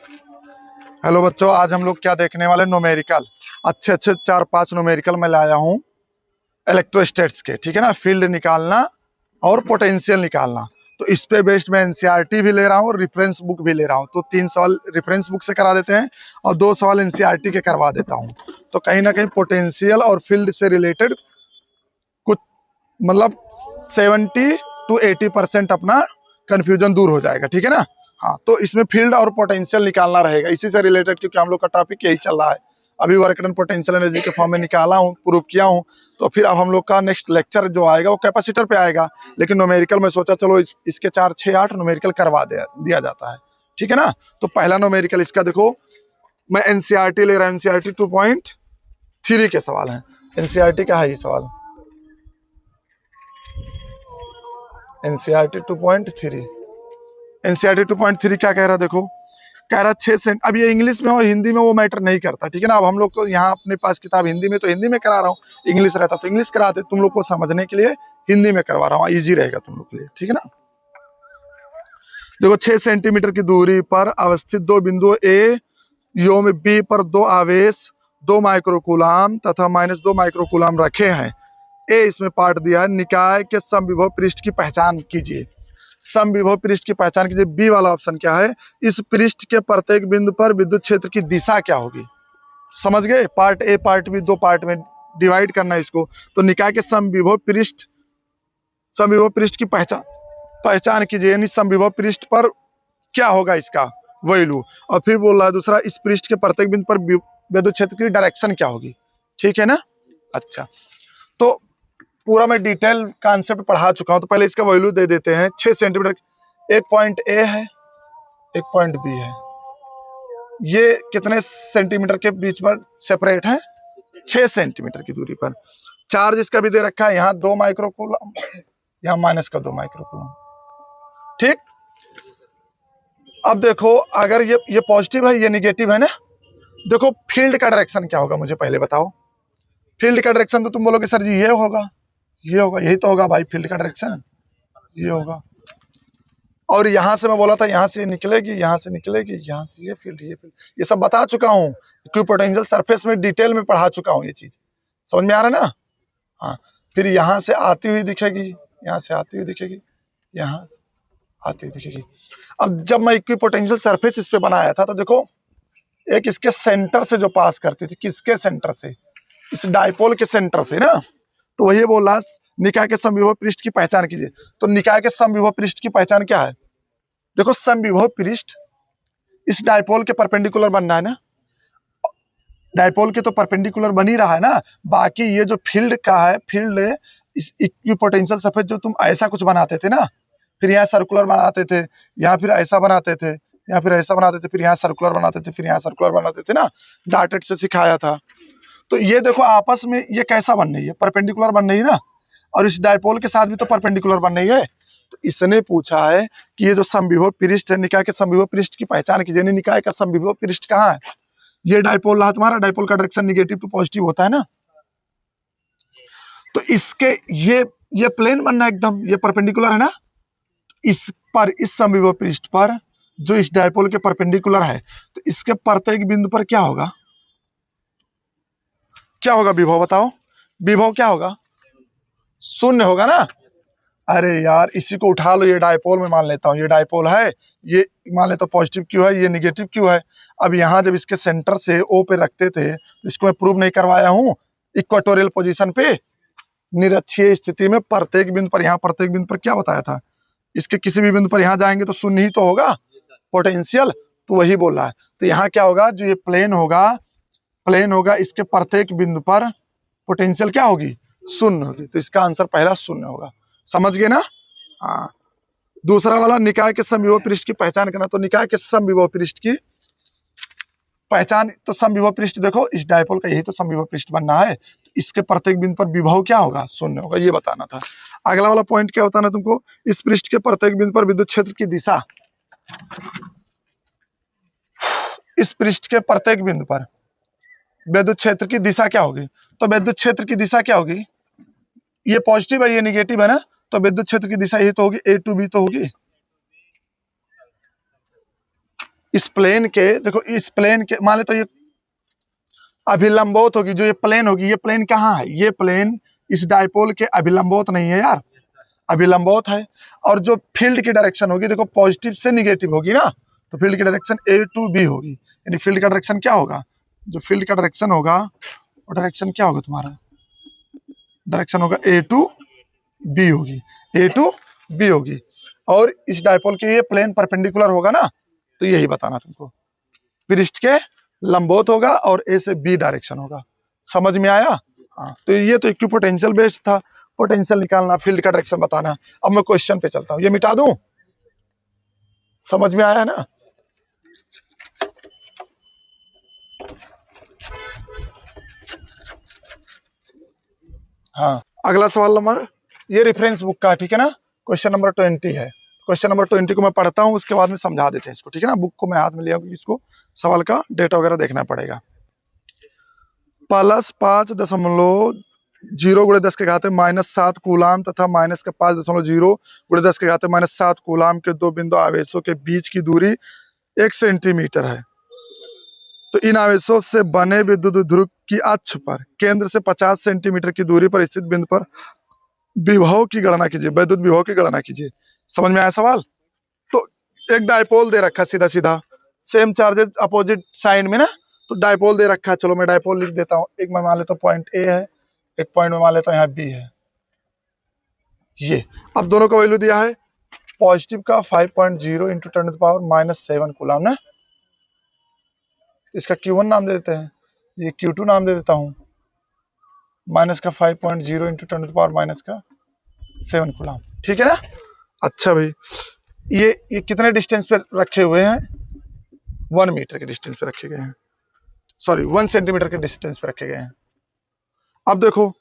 Hello बच्चों, आज हम लोग क्या देखने वाले, न्यूमेरिकल। अच्छे अच्छे 4-5 न्यूमेरिकल मैं लाया हूँ इलेक्ट्रोस्टैट्स के, ठीक है ना। फील्ड निकालना और पोटेंशियल निकालना। तो इस पे बेस्ड मैं एनसीईआरटी भी ले रहा हूँ और रेफरेंस बुक भी ले रहा हूँ। तो 3 सवाल रेफरेंस बुक से करा देते हैं और 2 सवाल एनसीईआरटी के करवा देता हूँ। तो कहीं ना कहीं पोटेंशियल और फील्ड से रिलेटेड कुछ मतलब 70 to 80% अपना कंफ्यूजन दूर हो जाएगा, ठीक है ना। हाँ, तो इसमें फील्ड और पोटेंशियल निकालना रहेगा इसी से रिलेटेड, क्योंकि हम लोग का टॉपिक यही चल रहा है। अभी वर्क डन पोटेंशियल एनर्जी के फॉर्म में निकाला हूँ, प्रूव किया हूँ। तो फिर अब हम लोग का नेक्स्ट लेक्चर जो आएगा वो कैपेसिटर पे आएगा। लेकिन न्यूमेरिकल में सोचा चलो इसके 4-6-8 न्यूमेरिकल करवा दिया जाता है, ठीक है ना। तो पहला न्यूमेरिकल इसका देखो, मैं एनसीईआरटी ले रहा हूँ। एनसीईआरटी 2.3 के सवाल है। एनसीईआरटी का है ये सवाल, एनसीईआरटी 2.3। एनसीईआरटी 2.3 क्या कह रहा है देखो, कह रहा 6 सेंट। अब ये इंग्लिश में हो हिंदी में वो मैटर नहीं करता, ठीक है ना। अब हम लोग को यहाँ अपने पास किताब हिंदी में, तो हिंदी में करा रहा हूँ। इंग्लिश रहता तो इंग्लिश कराते, तुम लोग को समझने के लिए हिंदी में करवा रहा हूँ, इजी रहेगा तुम लोग के लिए, ठीक है ना। देखो 6 सेंटीमीटर की दूरी पर अवस्थित दो बिंदु ए योम बी पर 2 आवेश 2 माइक्रोकूलाम तथा -2 माइक्रोकूलाम रखे हैं। ए इसमें पार्ट दिया है, निकाय के समविभव पृष्ठ की पहचान कीजिए। समविभव पृष्ठ की पहचान कीजिए। बी वाला ऑप्शन क्या है, इस पृष्ठ के प्रत्येक बिंदु पर विद्युत क्षेत्र की दिशा क्या होगी। समझ गए, part A part B 2 part में डिवाइड करना है इसको। तो निकाय के समविभव पृष्ठ की पहचान कीजिए, यानी समविभव पृष्ठ पर क्या होगा इसका वैल्यू। और फिर बोल रहा है दूसरा, इस पृष्ठ के प्रत्येक बिंदु पर विद्युत क्षेत्र की डायरेक्शन क्या होगी, ठीक है ना। अच्छा, तो पूरा मैं डिटेल कॉन्सेप्ट पढ़ा चुका हूं, तो पहले इसका वैल्यू दे देते हैं। 6 सेंटीमीटर, एक पॉइंट ए है, एक पॉइंट बी है। ये कितने सेंटीमीटर के बीच में सेपरेट है, 6 सेंटीमीटर की दूरी पर। चार्ज इसका भी दे रखा है, यहाँ 2 माइक्रोकूलम, यहाँ -2 माइक्रोकूलम, ठीक। अब देखो, अगर ये पॉजिटिव है, ये निगेटिव है ना। देखो फील्ड का डायरेक्शन क्या होगा, मुझे पहले बताओ। फील्ड का डायरेक्शन तो तुम बोलोगे सर जी ये होगा, ये होगा, यही तो होगा भाई फील्ड का डायरेक्शन, ये होगा। और यहाँ से मैं बोला था यहाँ से निकलेगी, यहाँ से निकलेगी, यहाँ से ये फील्ड, ये फील्ड, ये सब बता चुका हूँ। इक्विपोटेंशियल सरफेस में डिटेल में पढ़ा चुका हूँ, ये चीज समझ में आ रहा है ना। हाँ, फिर यहाँ से आती हुई दिखेगी, यहाँ से आती हुई दिखेगी, यहाँ आती हुई दिखेगी। अब जब मैं इक्विपोटेंशियल सरफेस इस पे बनाया था, तो देखो एक इसके सेंटर से जो पास करती थी, किसके सेंटर से, इस डायपोल के सेंटर से ना। तो वही बोला, निकाय के समविभव पृष्ठ की पहचान कीजिए। तो निकाय के समविभव पृष्ठ की पहचान क्या है, देखो समविभव पृष्ठ इस डायपोल के परपेंडिकुलर बनना है ना। डायपोल के तो परपेंडिकुलर बन ही रहा है ना। बाकी ये जो फील्ड का है, फील्ड इस इक्विपोटेंशियल सरफेस जो तुम ऐसा कुछ बनाते थे ना, फिर यहाँ सर्कुलर बनाते थे, यहाँ फिर ऐसा बनाते थे, यहाँ फिर ऐसा बनाते थे, फिर यहाँ सर्कुलर बनाते थे, फिर यहाँ सर्कुलर बनाते थे ना, डाटेड से सिखाया था। तो ये देखो आपस में ये कैसा बन रही है, परपेंडिकुलर बन रही है ना। और इस डायपोल के साथ भी तो परपेंडिकुलर बन रही है। तो इसने पूछा है कि ये जो समविभव पृष्ठ है, निकाय के समविभव पृष्ठ की पहचान कीजिए। निकाय का समविभव पृष्ठ कहाँ है, ये डायपोल रहा तुम्हारा, डायपोल का डायरेक्शन निगेटिव टू पॉजिटिव होता है ना। तो इसके ये प्लेन बनना एकदम, ये परपेंडिकुलर है ना। इस पर, इस समविभव पृष्ठ पर जो इस डायपोल के परपेंडिकुलर है, तो इसके प्रत्येक बिंदु पर क्या होगा, क्या होगा विभव बताओ। विभव क्या होगा, शून्य होगा ना। अरे यार इसी को उठा लो, ये डायपोल में मान लेता हूँ, ये डायपोल है, ये मान लेता हूँ पॉजिटिव क्यू है, ये निगेटिव क्यू है। अब यहाँ जब इसके सेंटर से ओ पे रखते थे, तो इसको मैं प्रूव नहीं करवाया हूँ। इक्वेटोरियल पोजीशन पे निरक्षीय स्थिति में प्रत्येक बिंदु पर, यहाँ प्रत्येक बिंदु पर क्या बताया था, इसके किसी भी बिंदु पर यहाँ जाएंगे तो शून्य ही तो होगा पोटेंशियल। तो वही बोल रहा है। तो यहाँ क्या होगा, जो ये प्लेन होगा, इसके प्रत्येक बिंदु पर पोटेंशियल क्या होगी, शून्य होगी। तो इसका आंसर पहला शून्य होगा, समझ गए ना। हाँ, दूसरा वाला निकाय के समविभव पृष्ठ की पहचान करना। तो निकाय के समविभव पृष्ठ की पहचान, तो समविभव पृष्ठ देखो इस डायपोल का यही तो समविभव पृष्ठ बनना है। तो इसके प्रत्येक बिंदु पर विभव क्या होगा, शून्य होगा, ये बताना था। अगला वाला पॉइंट क्या बताना तुमको, इस पृष्ठ के प्रत्येक बिंदु पर विद्युत क्षेत्र की दिशा, इस पृष्ठ के प्रत्येक बिंदु पर विद्युत क्षेत्र की दिशा क्या होगी। तो विद्युत क्षेत्र की दिशा क्या होगी, ये पॉजिटिव है, ये निगेटिव है ना। तो विद्युत क्षेत्र की दिशा यही तो होगी, ए टू बी तो होगी। इस प्लेन के, देखो इस प्लेन के मान ले तो ये अभिलंबोत होगी, जो ये प्लेन होगी, ये प्लेन कहाँ है, ये प्लेन इस डायपोल के अभिलंबोत नहीं है यार, अभिलंबोत है। और जो फील्ड की डायरेक्शन होगी, देखो पॉजिटिव से निगेटिव होगी ना, तो फील्ड की डायरेक्शन ए टू बी होगी, यानी फील्ड का डायरेक्शन क्या होगा, जो फील्ड का डायरेक्शन होगा वो डायरेक्शन क्या होगा तुम्हारा, डायरेक्शन होगा ए टू बी होगी, ए टू बी होगी। और इस डायपोल के ये प्लेन परपेंडिकुलर होगा ना, तो यही बताना तुमको, पृष्ठ के लंबवत होगा और ए से बी डायरेक्शन होगा। समझ में आया? हाँ, तो ये तो इक्विपोटेंशियल बेस्ड था, पोटेंशियल निकालना, फील्ड का डायरेक्शन बताना। अब मैं क्वेश्चन पे चलता हूँ, ये मिटा दूं, समझ में आया ना? हाँ, अगला सवाल नंबर, ये रेफरेंस बुक का, ठीक है ना, क्वेश्चन नंबर 20 है। क्वेश्चन नंबर 20 को मैं पढ़ता हूँ, उसके बाद में समझा देते हैं इसको, ठीक है ना। बुक को मैं हाथ में लिया, इसको सवाल का डेटा वगैरह देखना पड़ेगा। +5.0 गुणे 10 के घाते -7 कूलाम तथा माइनस का 5.0 गुणे 10 के घाते -7 कूलाम के दो बिंदु आवेशों के बीच की दूरी 1 सेंटीमीटर है। तो इन आवेशों से बने विद्युत ध्रुव की अक्ष पर केंद्र से 50 सेंटीमीटर की दूरी पर स्थित बिंदु पर विभव की गणना कीजिए, विद्युत विभव की गणना कीजिए। समझ में आया सवाल? तो एक डायपोल दे रखा सीधा सीधा, सेम चार्जेस अपोजिट साइड में ना, तो डायपोल दे रखा है। चलो मैं डायपोल लिख देता हूँ। एक मैं मान लेता हूँ पॉइंट ए है, एक पॉइंट में मान लेता हूँ यहाँ बी है। ये अब दोनों का वैल्यू दिया है, पॉजिटिव का 5.0 इंटू 10⁻⁻7 कूलम ना, इसका Q1 नाम दे देते हैं, ये Q2 नाम दे देता हूँ, माइनस का 5.0 इंटू 10⁻⁻7 कूलम, ठीक है ना। अच्छा भाई, ये कितने डिस्टेंस पे रखे हुए हैं, 1 मीटर के डिस्टेंस पे रखे गए हैं, सॉरी 1 सेंटीमीटर के डिस्टेंस पे रखे गए हैं। अब देखो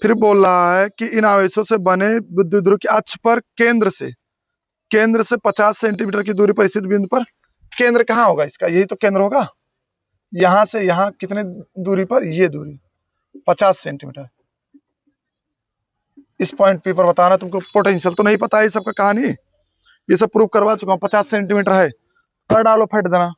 फिर बोल रहा है कि इन आवेशों से बने विद्युत ध्रुव की अक्ष पर केंद्र से 50 सेंटीमीटर की दूरी पर स्थित बिंदु पर, केंद्र कहाँ होगा इसका, यही तो केंद्र होगा, यहां से यहां कितने दूरी पर, ये दूरी 50 सेंटीमीटर। इस पॉइंट पी पर बताना, तुमको पोटेंशियल तो नहीं पता है, सबका कहानी ये सब प्रूव करवा चुका हूँ। 50 सेंटीमीटर है, कर डालो, फट देना।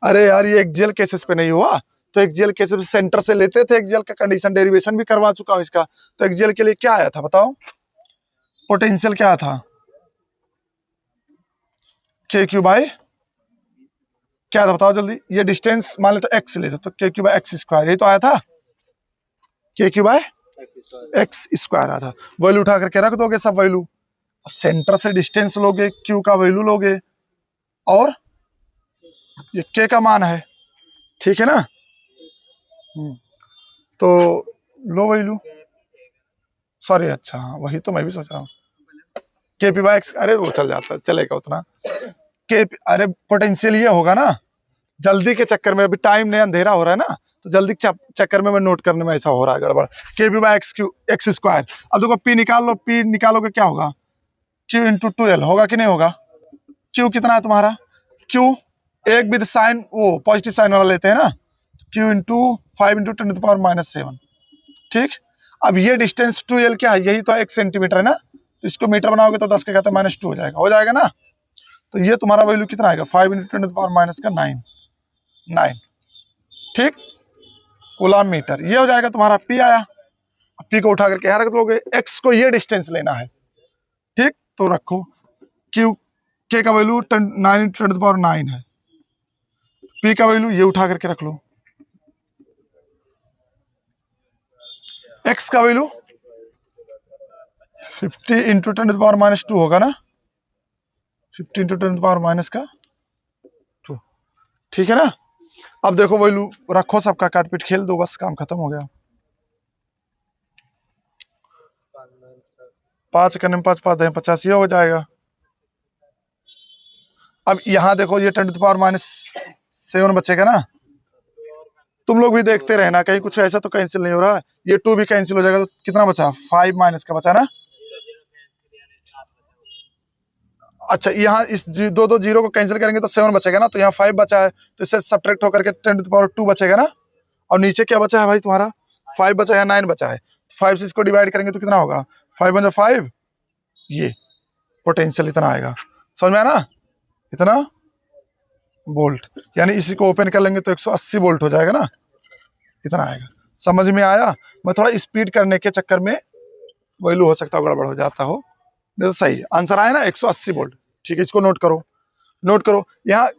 अरे यार ये एक्जियल केसेस पे नहीं हुआ, तो एक्जियल केसेस सेंटर से लेते थे, एक्जियल का कंडीशन डेरिवेशन भी करवा चुका हूँ इसका। तो एक्जियल के लिए क्या आया था बताओ, पोटेंशियल क्या था, के क्यू बाय क्या था बताओ जल्दी। ये डिस्टेंस मान लेते एक्स लेते तो के क्यू बाय एक्स स्क्वायर, यही तो आया था, के क्यू बाय एक्स स्क्वायर आया था। वैल्यू उठा करके रख दोगे सब वैल्यू, अब सेंटर से डिस्टेंस लोगे, क्यू का वैल्यू लोगे, और ये के का मान है, ठीक है ना। तो लो वैल्यू, सॉरी, अच्छा हाँ वही तो मैं भी सोच रहा हूँ, के पी बाय एक्स, अरे वो चल जाता, चलेगा उतना। के अरे पोटेंशियल ये होगा ना, जल्दी के चक्कर में, अभी टाइम नहीं, अंधेरा हो रहा है ना, तो जल्दी चक्कर में मैं नोट करने में ऐसा हो रहा है गड़बड़। के पी बाय एक्स स्क्वायर, अब देखो पी निकाल लो, पी निकालोगे क्या होगा, क्यू इंटू 2L होगा कि नहीं होगा। क्यू कितना है तुम्हारा, क्यू एक विद साइन, वो पॉजिटिव साइन वाला लेते हैं ना, क्यू इंटू 5 इंटू 10⁻⁻7, ठीक। अब ये डिस्टेंस 2L क्या है, यही तो 1 सेंटीमीटर है ना, तो इसको मीटर बनाओगे तो 10 के घाते -2 हो जाएगा ना। तो ये तुम्हारा वैल्यू कितना आएगा, 5 इंटू 10⁻⁻9, ठीक, कूलम मीटर, ये हो जाएगा तुम्हारा पी आया। अब पी को उठा करके यहाँ रख दोगे, एक्स को ये डिस्टेंस लेना है, ठीक, तो रखो क्यू, के का वैल्यू 9 इंटू 10⁻9 है, पी का वैल्यू ये उठा करके रख लो, एक्स का वैल्यू 50 इंटू 10⁻⁻2 होगा ना, 50 इंटू 10⁻⁻2, ठीक है ना। अब देखो वैल्यू रखो, सबका काटपीट खेल दो, बस काम खत्म हो गया। 5 करने में 5 5 85 हो जाएगा। अब यहाँ देखो ये 10⁻⁻7 बचेगा ना, तुम लोग भी देखते रहना, कहीं कुछ ऐसा तो कैंसिल नहीं हो रहा, ये 2 भी कैंसिल हो जाएगा, तो कितना बचा, 5 माइनस का बचा ना। अच्छा, यहाँ इस दो जीरो को कैंसिल करेंगे तो 7 बचेगा ना, तो यहाँ 5 बचा है, तो इससे सब्ट्रैक्ट होकर के 10⁻2 बचेगा ना। और नीचे क्या बचा है भाई तुम्हारा, 5 बचा है, 9 बचा है, 5 से इसको डिवाइड करेंगे तो कितना होगा, 5 × 5, ये पोटेंशियल इतना आएगा। समझ में आया ना, इतना वोल्ट, यानी इसी को ओपन कर लेंगे तो 180 वोल्ट हो जाएगा ना, इतना आएगा। समझ में आया? मैं थोड़ा स्पीड करने के चक्कर में वैल्यू हो सकता है गड़बड़ हो जाता हो, नहीं तो सही है। आंसर आया ना 180 वोल्ट। ठीक है, इसको नोट करो, नोट करो। यहाँ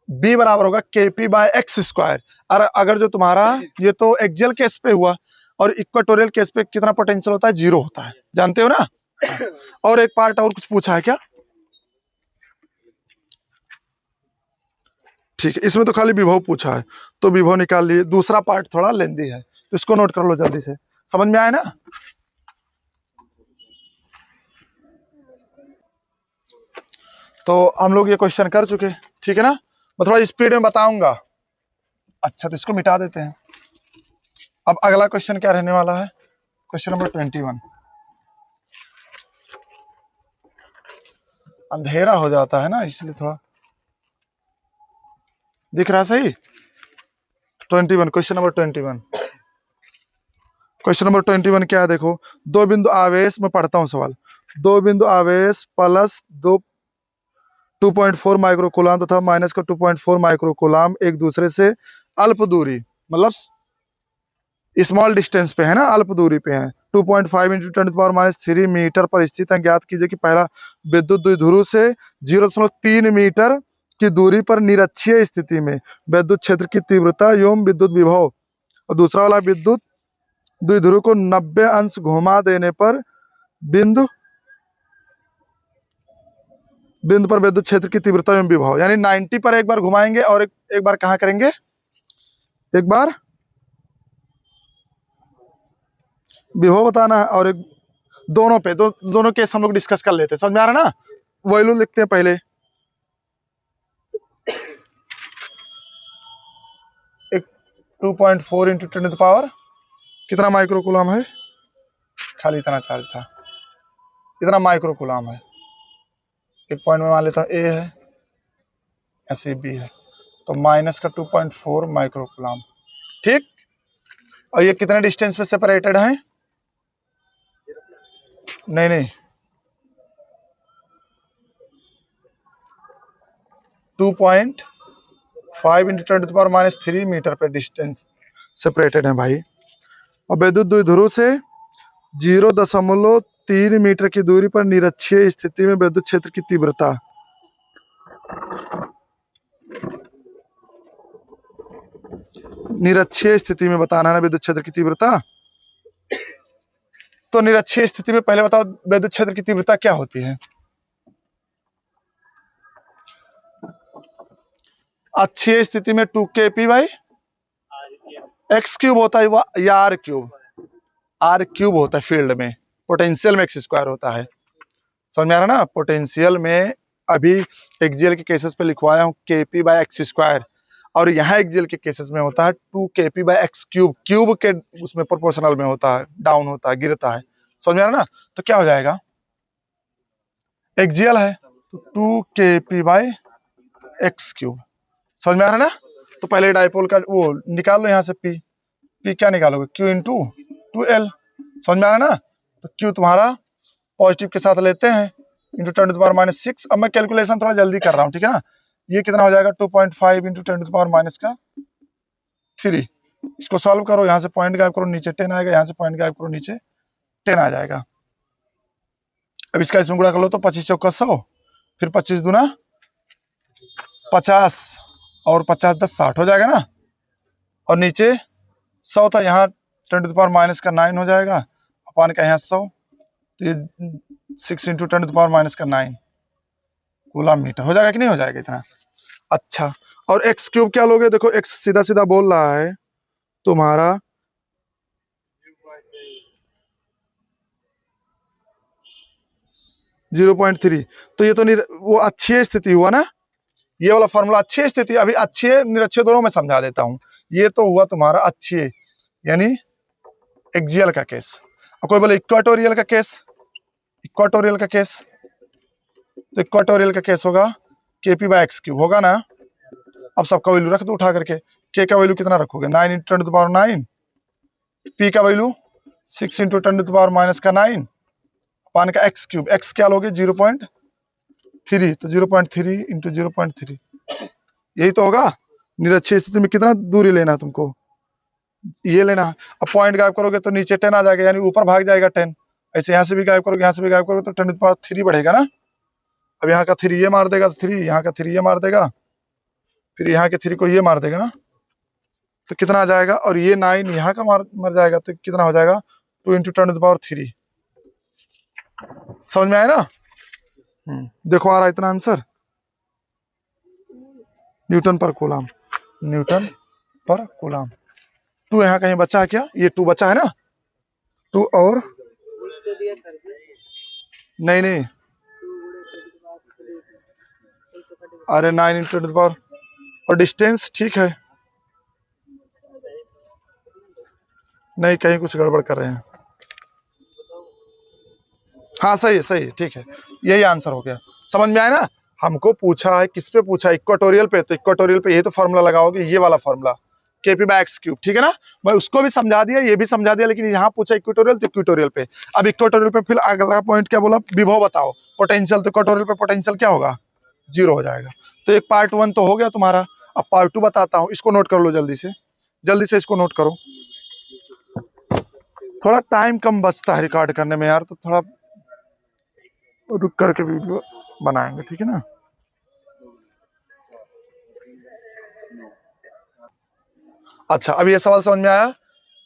B बराबर होगा KP बाय एक्स स्क्वायर। और अगर जो तुम्हारा ये तो एक्सियल केस पे हुआ, और इक्वेटोरियल केस पे कितना पोटेंशियल होता है? 0 होता है, जानते हो ना। और एक पार्ट और कुछ पूछा है क्या? ठीक है, इसमें तो खाली विभव पूछा है, तो विभव निकाल लिए। दूसरा पार्ट थोड़ा लेंदी है, तो इसको नोट कर लो जल्दी से। समझ में आया ना? तो हम लोग ये क्वेश्चन कर चुके, ठीक है ना। मैं थोड़ा स्पीड में बताऊंगा। अच्छा, तो इसको मिटा देते हैं। अब अगला क्वेश्चन क्या रहने वाला है? Question number 21। अंधेरा हो जाता है ना, इसलिए थोड़ा दिख रहा सही। 21, क्वेश्चन नंबर 21। क्वेश्चन नंबर 21 क्या है? देखो, दो बिंदु आवेश, मैं पढ़ता हूँ सवाल। दो बिंदु आवेश प्लस 2.4 माइक्रोकूलाम तथा माइनस का 2.4 माइक्रोकूलाम एक दूसरे से अल्प दूरी, मतलब स्मॉल डिस्टेंस पे है ना, अल्प दूरी पे है, 2.5 इंटू 10⁻³ मीटर पर स्थित है। ज्ञात कीजिए कि पहला विद्युत द्विध्रुव से 0.3 मीटर की दूरी पर निरक्षीय स्थिति में विद्युत क्षेत्र की तीव्रता एवं विद्युत विभव, और दूसरा वाला विद्युत द्विध्रुव को 90 अंश घुमा देने पर बिंदु बिंदु पर विद्युत क्षेत्र की तीव्रता एवं विभव, यानी 90 पर एक बार घुमाएंगे, और एक बार कहाँ करेंगे? एक बार विभव बताना है, और एक दोनों पे दोनों केस हम लोग डिस्कस कर लेते हैं। समझ में आ रहा ना? वैल्यू लिखते हैं पहले। एक 2.4 इंटू 10 टू पावर कितना माइक्रोकूलम है? खाली इतना चार्ज था, इतना माइक्रोकूलम है। एक पॉइंट में मान लेता हूँ ए है, ऐसे बी है, तो माइनस का 2.4 माइक्रोकूलम। ठीक, और ये कितने डिस्टेंस पे सेपरेटेड है? नहीं नहीं, 2.5 इंटू 10 टू पावर -3 मीटर पे डिस्टेंस सेपरेटेड है भाई। और विद्युत द्विध्रुव से 0.3 मीटर की दूरी पर निरक्षीय स्थिति में विद्युत क्षेत्र की तीव्रता, निरक्षीय स्थिति में बताना है ना विद्युत क्षेत्र की तीव्रता। तो निरक्षीय स्थिति में पहले बताओ विद्युत क्षेत्र की तीव्रता क्या होती है? अक्षीय स्थिति में 2kp बाई एक्स क्यूब होता है, या आर क्यूब। आर क्यूब होता है फील्ड में, पोटेंशियल में एक्स स्क्वायर होता है। समझ में आ रहा ना? पोटेंशियल में अभी एक्सियल के केसेस पे लिखवाया हूँ kp बाई एक्स स्क्वायर, और यहाँ एक्सियल के केसेस में होता है 2kp by x cube, cube के उसमें प्रोपोर्शनल में होता है, डाउन होता है, गिरता है। समझ में आ रहा ना? तो क्या हो जाएगा? एक्सियल है तो 2kp बाई एक्स क्यूब। समझ में आ रहा ना? तो पहले डाइपोल का वो निकाल लो यहाँ से, पी क्या निकालोगे? Q into 2L। समझ में आ रहा ना? तो Q तुम्हारा पॉजिटिव के साथ लेते हैं, इंटू 10 टू द पावर -6। अब मैं कैलकुलेशन थोड़ा जल्दी कर रहा हूँ, ठीक है ना। ये कितना हो जाएगा? 2.5 इंटू 10 टू द पावर -3। इसको सॉल्व करो, यहाँ से पॉइंट गायब करो, नीचे 10 आएगा, यहाँ से पॉइंट गायब करो, नीचे 10 आ जाएगा। अब इसका इसमें गुणा कर लो, तो 25 चौका 100, फिर 25 दूना 50, और 50 10 60 हो जाएगा ना। और नीचे 100 था, यहाँ 10 टू द पावर -9 हो जाएगा, अपान का यहाँ 100, तो ये 6 into 10 to the power -9 coulomb metre हो जाएगा कि नहीं हो जाएगा इतना? अच्छा, और एक्स क्यूब क्या लोगे? देखो एक्स सीधा सीधा बोल रहा है तुम्हारा 0.3, तो ये तो वो अच्छी स्थिति हुआ ना, ये वाला फॉर्मूला अच्छी स्थिति। अभी अच्छे निरक्षीय दोनों में समझा देता हूँ। ये तो हुआ तुम्हारा अच्छी, यानी एक्सियल का केस। और कोई बोले इक्वाटोरियल का केस, इक्वाटोरियल का केस, तो इक्वाटोरियल का केस होगा kp बाई एक्स क्यूब होगा ना। अब सबका वैल्यू रख दो उठा करके। k का वैल्यू कितना रखोगे? 9 into 10 to the power 9, p का value 6 into 10 to the power -9, पान का एक्स क्यूब, एक्स क्या लोगे? 0.3, तो 0.3 इंटू 0.3 यही तो होगा। निरक्षीय स्थिति में कितना दूरी लेना है तुमको, ये लेना है। अब पॉइंट गायब करोगे तो नीचे 10 आ जाएगा, यानी ऊपर भाग जाएगा 10। ऐसे यहाँ से भी गायब करोगे, यहाँ से भी गायब करोगे तो 10⁻³ बढ़ेगा ना। अब यहाँ का 3 ये मार देगा तो 3, यहाँ का 3 ये मार देगा, फिर यहाँ के 3 को ये मार देगा ना, तो कितना आ जाएगा। और ये 9 यहाँ का मर जाएगा तो कितना हो जाएगा, 2 × 10⁻³ समझ में आया ना। देखो आ रहा है इतना आंसर, न्यूटन पर कूलम, न्यूटन पर कूलम। 2 यहाँ कहीं बचा है क्या, ये 2 बचा है ना, 2 और नहीं, अरे 9 × 10⁻, और डिस्टेंस ठीक है, नहीं कहीं कुछ गड़बड़ कर रहे हैं। हाँ सही है, ठीक है, यही आंसर हो गया। समझ में आया ना। हमको पूछा है, किस पे पूछा है, इक्वाटोरियल पे, तो इक्वाटोरियल पे यही तो फॉर्मूला लगाओगे, ये वाला फॉर्मूला kp/x³, ठीक है ना। मैं उसको भी समझा दिया, ये भी समझा दिया, लेकिन यहाँ पूछा इक्वाटोरियल तो इक्वाटोरियल पे। अब इक्वाटोरियल पे फिर अगला पॉइंट क्या बोला, विभव बताओ, पोटेंशियल। तो इक्वाटोरियल पे पोटेंशियल क्या होगा, 0 हो जाएगा। तो एक पार्ट 1 तो हो गया तुम्हारा। अब पार्ट 2 बताता हूँ, इसको नोट कर लो जल्दी से इसको नोट करो। थोड़ा टाइम कम बचता है रिकॉर्ड करने में यार, तो थोड़ा रुक करके वीडियो बनाएंगे, ठीक है ना। अच्छा, अब ये सवाल समझ में आया,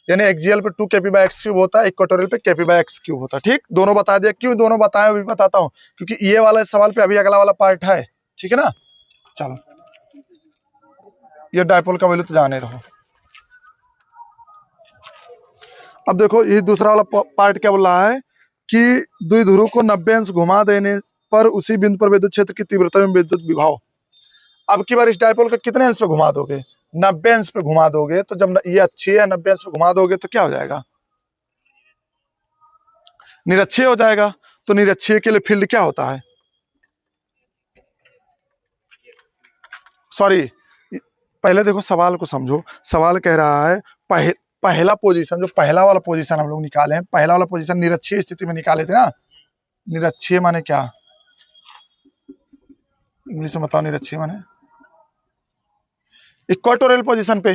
यानी एक्सियल पे 2 kp/x³ होता है, इक्वाटोरियल पे kp/x³ होता है। ठीक, दोनों बता दिया। क्यों दोनों बताए अभी बताता हूँ, क्योंकि ये वाला सवाल पे अभी अगला वाला पार्ट है, ठीक है ना। चलो, ये डायपोल का वैल्यू तो जाने रहो। अब देखो ये दूसरा वाला पार्ट क्या बोल रहा है कि द्विध्रुव को 90 अंश घुमा देने पर उसी बिंदु पर विद्युत क्षेत्र की तीव्रता में विद्युत विभव। अब की बार इस डायपोल का कितने अंश पे घुमा दोगे, 90 अंश पे घुमा दोगे। तो जब ये अच्छी है, 90 अंश पे घुमा दोगे तो क्या हो जाएगा, निरक्षीय हो जाएगा। तो निरक्षीय के लिए फील्ड क्या होता है, सॉरी, पहले देखो सवाल को समझो। सवाल कह रहा है पहला पोजीशन, जो पहला वाला पोजीशन हम लोग निकाले हैं, पहला वाला पोजीशन निरक्षीय स्थिति में निकाले थे ना। निरक्षीय माने क्या, इंग्लिश में बताओ, निरक्षीय माने इक्वाटोरियल पोजीशन पे,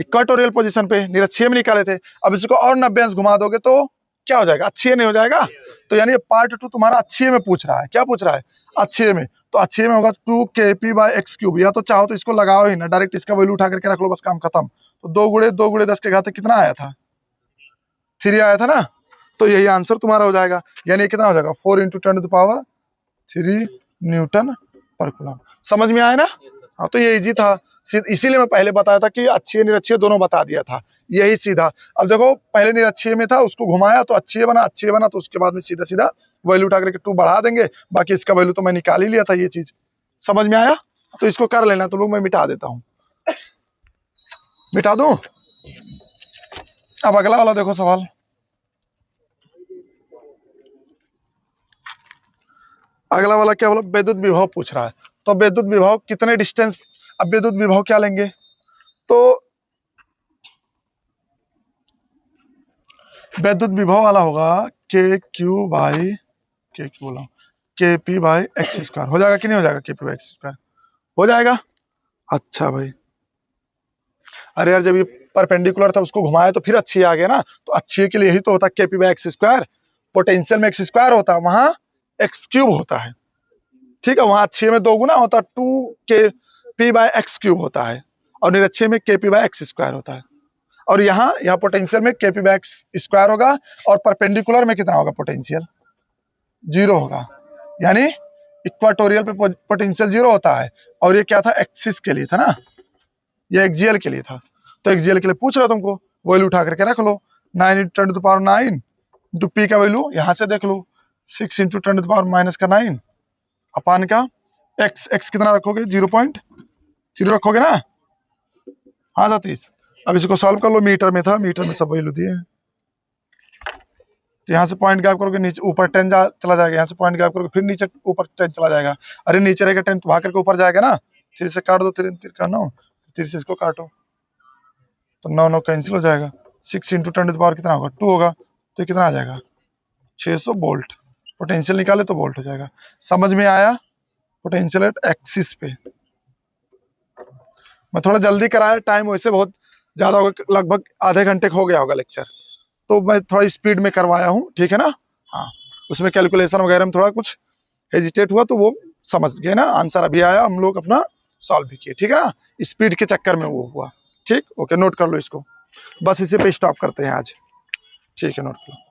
इक्वाटोरियल पोजीशन पे निरक्षीय में निकाले थे। अब इसको और 90 अंश घुमा दोगे तो क्या हो जाएगा, अक्षीय नहीं हो जाएगा। तो यानी पार्ट 2 तुम्हारा अक्षीय में पूछ रहा है। क्या पूछ रहा है, अक्षीय में। तो अक्षीय में होगा 2 kp/x³। या तो चाहो तो इसको लगाओ ही ना, डायरेक्ट इसका वैल्यू उठा करके रख लो, बस काम खत्म। तो 2 × 10⁻³ कितना आया था, 3 आया था ना। तो यही आंसर तुम्हारा हो जाएगा, यानी कितना हो जाएगा, 4 × 10⁻³ न्यूटन पर कूलम। समझ में आया ना। हाँ, तो ये इजी था, इसीलिए मैं पहले बताया था कि अक्षीय निरक्षीय दोनों बता दिया था, यही सीधा। अब देखो पहले निरक्षीय में था, उसको घुमाया तो अक्षीय बना, अक्षीय बना तो उसके बाद में सीधा सीधा वैल्यू उठा करके 2 बढ़ा देंगे। बाकी इसका वैल्यू तो मैं निकाल ही लिया था, ये चीज समझ में आया। तो इसको कर लेना, तो लोग मैं मिटा देता हूँ, मिटा दूं। अब अगला वाला देखो सवाल, अगला वाला क्या बोला, विद्युत विभव पूछ रहा है। तो विद्युत विभव कितने डिस्टेंस, अब विद्युत विभव क्या लेंगे, तो विद्युत विभव वाला होगा kq/x²। हो जाएगा कि नहीं हो जाएगा, kp/x², हो जाएगा। अच्छा भाई, अरे यार जब ये परपेंडिकुलर था उसको घुमाया तो फिर अक्षीय आ गया ना। तो अक्षीय के लिए यही तो होता है kp/x²। पोटेंशियल में x² होता है, वहां x³ होता है, ठीक है। वहां अक्षीय में 2 गुना होता है, 2 kp/x³ होता है, और निरक्षीय में kp/x² होता है। और यहाँ पोटेंशियल में kp/x² होगा, और परपेंडिकुलर में कितना होगा, पोटेंशियल 0 होगा। यानी इक्वाटोरियल पे पोटेंशियल 0 होता है, और ये क्या था, एक्सिस के लिए था ना, ये एक्सियल के लिए था। तो एक्सियल के लिए पूछ रहा तुमको, वैल्यू उठा करके रख लो। 9 × 10⁻9 इंटू पी का वैल्यू यहाँ से देख लो, 6 × 10⁻⁻9 अपान का एक्स कितना रखोगे, 0.0 रखोगे ना। हाँ सतीश, अब इसको सॉल्व कर लो। मीटर में था, मीटर में सब वैल्यू दिए। तो यहाँ से पॉइंट गैप करोगे, नीचे ऊपर 10 चला जाएगा, यहाँ से पॉइंट गैप करोगे फिर नीचे ऊपर 10 चला जाएगा। अरे नीचे रहेगा 10 तो भाग करके ऊपर जाएगा ना। 3 से काट दो, 3 का 9, 3 से इसको काटो तो 9 कैंसिल हो जाएगा। 6 × 10⁻⁴ कितना होगा, 2 होगा। तो कितना आ जाएगा, 600 वोल्ट। पोटेंशियल निकाले तो वोल्ट हो जाएगा। समझ में आया, पोटेंशियल एट एक्सिस पे। मैं थोड़ा जल्दी कराया, टाइम वैसे बहुत ज़्यादा हो गया, लगभग आधे घंटे का हो गया होगा लेक्चर, तो मैं थोड़ा स्पीड में करवाया हूँ, ठीक है ना। हाँ, उसमें कैलकुलेशन वगैरह में थोड़ा कुछ हेजिटेट हुआ तो वो समझ गए ना, आंसर अभी आया, हम लोग अपना सॉल्व भी किए, ठीक है ना। स्पीड के चक्कर में वो हुआ। ठीक, ओके, नोट कर लो इसको, बस इसी पे स्टॉप करते हैं आज। ठीक है, नोट करो।